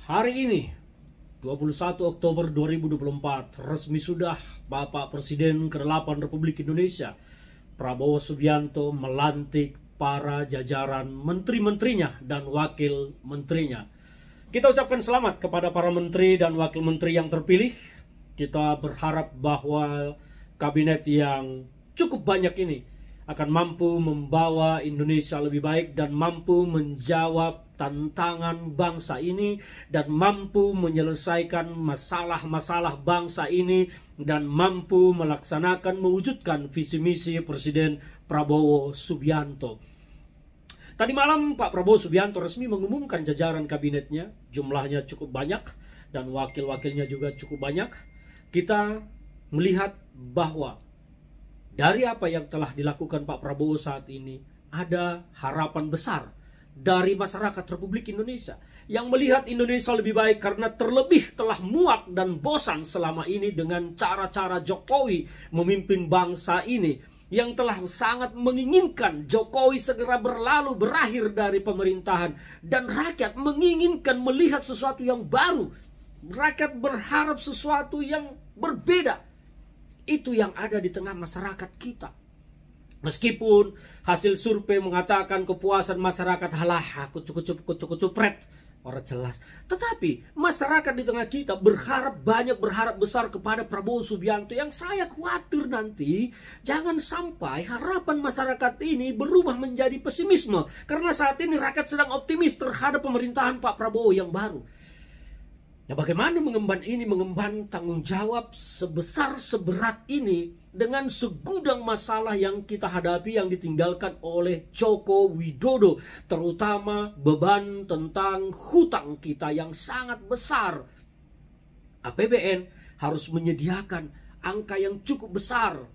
Hari ini 21 Oktober 2024 resmi sudah Bapak Presiden ke-8 Republik Indonesia Prabowo Subianto melantik para jajaran menteri-menterinya dan wakil menterinya. Kita ucapkan selamat kepada para menteri dan wakil menteri yang terpilih. Kita berharap bahwa kabinet yang cukup banyak ini akan mampu membawa Indonesia lebih baik dan mampu menjawab tantangan bangsa ini dan mampu menyelesaikan masalah-masalah bangsa ini dan mampu melaksanakan mewujudkan visi misi Presiden Prabowo Subianto. Tadi malam Pak Prabowo Subianto resmi mengumumkan jajaran kabinetnya, jumlahnya cukup banyak dan wakil-wakilnya juga cukup banyak. Kita melihat bahwa dari apa yang telah dilakukan Pak Prabowo saat ini, ada harapan besar dari masyarakat Republik Indonesia yang melihat Indonesia lebih baik karena terlebih telah muak dan bosan selama ini dengan cara-cara Jokowi memimpin bangsa ini, yang telah sangat menginginkan Jokowi segera berlalu berakhir dari pemerintahan, dan rakyat menginginkan melihat sesuatu yang baru. Rakyat berharap sesuatu yang berbeda. Itu yang ada di tengah masyarakat kita. Meskipun hasil survei mengatakan kepuasan masyarakat halah kucuk-kucupret orang jelas, tetapi masyarakat di tengah kita berharap besar kepada Prabowo Subianto, yang saya khawatir nanti jangan sampai harapan masyarakat ini berubah menjadi pesimisme karena saat ini rakyat sedang optimis terhadap pemerintahan Pak Prabowo yang baru. Nah, bagaimana mengemban tanggung jawab sebesar seberat ini dengan segudang masalah yang kita hadapi yang ditinggalkan oleh Joko Widodo, terutama beban tentang hutang kita yang sangat besar. APBN harus menyediakan angka yang cukup besar,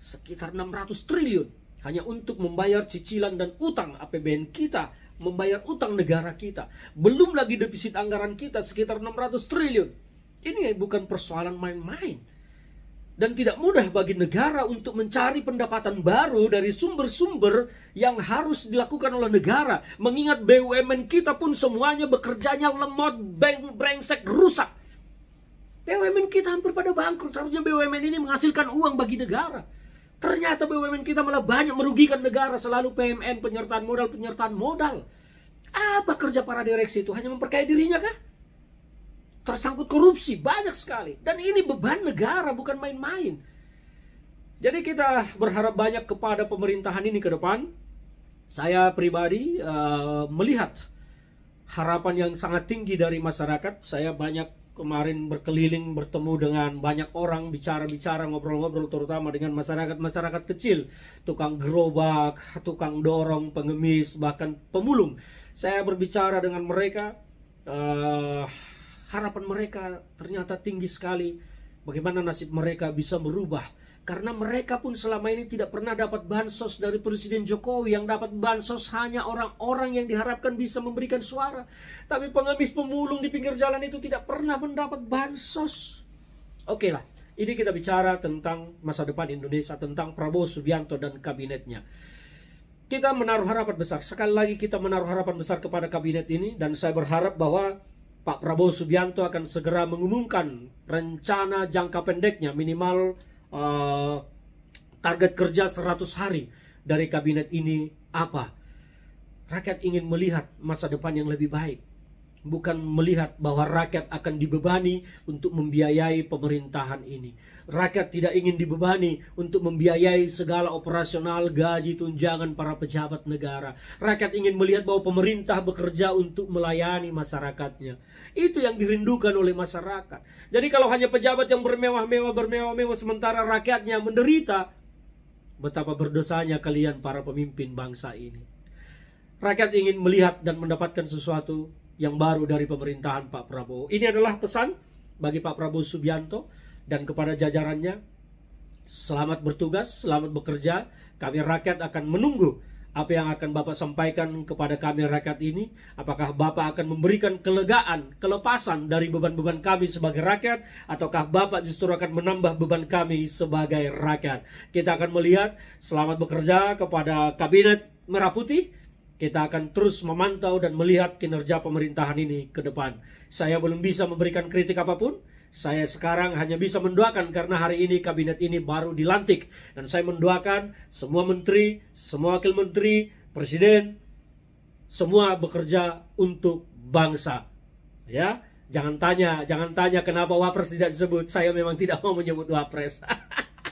sekitar 600 triliun hanya untuk membayar cicilan dan utang APBN kita, membayar utang negara kita. Belum lagi defisit anggaran kita sekitar 600 triliun. Ini bukan persoalan main-main. Dan tidak mudah bagi negara untuk mencari pendapatan baru dari sumber-sumber yang harus dilakukan oleh negara. Mengingat BUMN kita pun semuanya bekerjanya lemot, brengsek, rusak. BUMN kita hampir pada bangkrut. Harusnya BUMN ini menghasilkan uang bagi negara. Ternyata BUMN kita malah banyak merugikan negara, selalu PMN, penyertaan modal. Apa kerja para direksi itu? Hanya memperkaya dirinya kah? Tersangkut korupsi, banyak sekali. Dan ini beban negara, bukan main-main. Jadi kita berharap banyak kepada pemerintahan ini ke depan. Saya pribadi melihat harapan yang sangat tinggi dari masyarakat. Saya banyak kemarin berkeliling, bertemu dengan banyak orang, bicara-bicara, ngobrol-ngobrol, terutama dengan masyarakat kecil, tukang gerobak, tukang dorong, pengemis, bahkan pemulung. Saya berbicara dengan mereka, harapan mereka ternyata tinggi sekali. Bagaimana nasib mereka bisa berubah? Karena mereka pun selama ini tidak pernah dapat bansos dari Presiden Jokowi. Yang dapat bansos hanya orang-orang yang diharapkan bisa memberikan suara. Tapi pengemis pemulung di pinggir jalan itu tidak pernah mendapat bansos. Oke lah, ini kita bicara tentang masa depan Indonesia, tentang Prabowo Subianto dan kabinetnya. Kita menaruh harapan besar. Sekali lagi kita menaruh harapan besar kepada kabinet ini. Dan saya berharap bahwa Pak Prabowo Subianto akan segera mengumumkan rencana jangka pendeknya, minimal target kerja 100 hari dari kabinet ini apa. Rakyat ingin melihat masa depan yang lebih baik, bukan melihat bahwa rakyat akan dibebani untuk membiayai pemerintahan ini. Rakyat tidak ingin dibebani untuk membiayai segala operasional, gaji, tunjangan para pejabat negara. Rakyat ingin melihat bahwa pemerintah bekerja untuk melayani masyarakatnya. Itu yang dirindukan oleh masyarakat. Jadi kalau hanya pejabat yang bermewah-mewah sementara rakyatnya menderita, betapa berdosanya kalian para pemimpin bangsa ini. Rakyat ingin melihat dan mendapatkan sesuatu yang baru dari pemerintahan Pak Prabowo. Ini adalah pesan bagi Pak Prabowo Subianto dan kepada jajarannya. Selamat bertugas, selamat bekerja. Kami rakyat akan menunggu apa yang akan Bapak sampaikan kepada kami rakyat ini. Apakah Bapak akan memberikan kelegaan, kelepasan dari beban-beban kami sebagai rakyat, ataukah Bapak justru akan menambah beban kami sebagai rakyat? Kita akan melihat. Selamat bekerja kepada Kabinet Merah Putih. Kita akan terus memantau dan melihat kinerja pemerintahan ini ke depan. Saya belum bisa memberikan kritik apapun. Saya sekarang hanya bisa mendoakan karena hari ini kabinet ini baru dilantik. Dan saya mendoakan semua menteri, semua wakil menteri, presiden, semua bekerja untuk bangsa. Ya, jangan tanya kenapa Wapres tidak disebut. Saya memang tidak mau menyebut Wapres.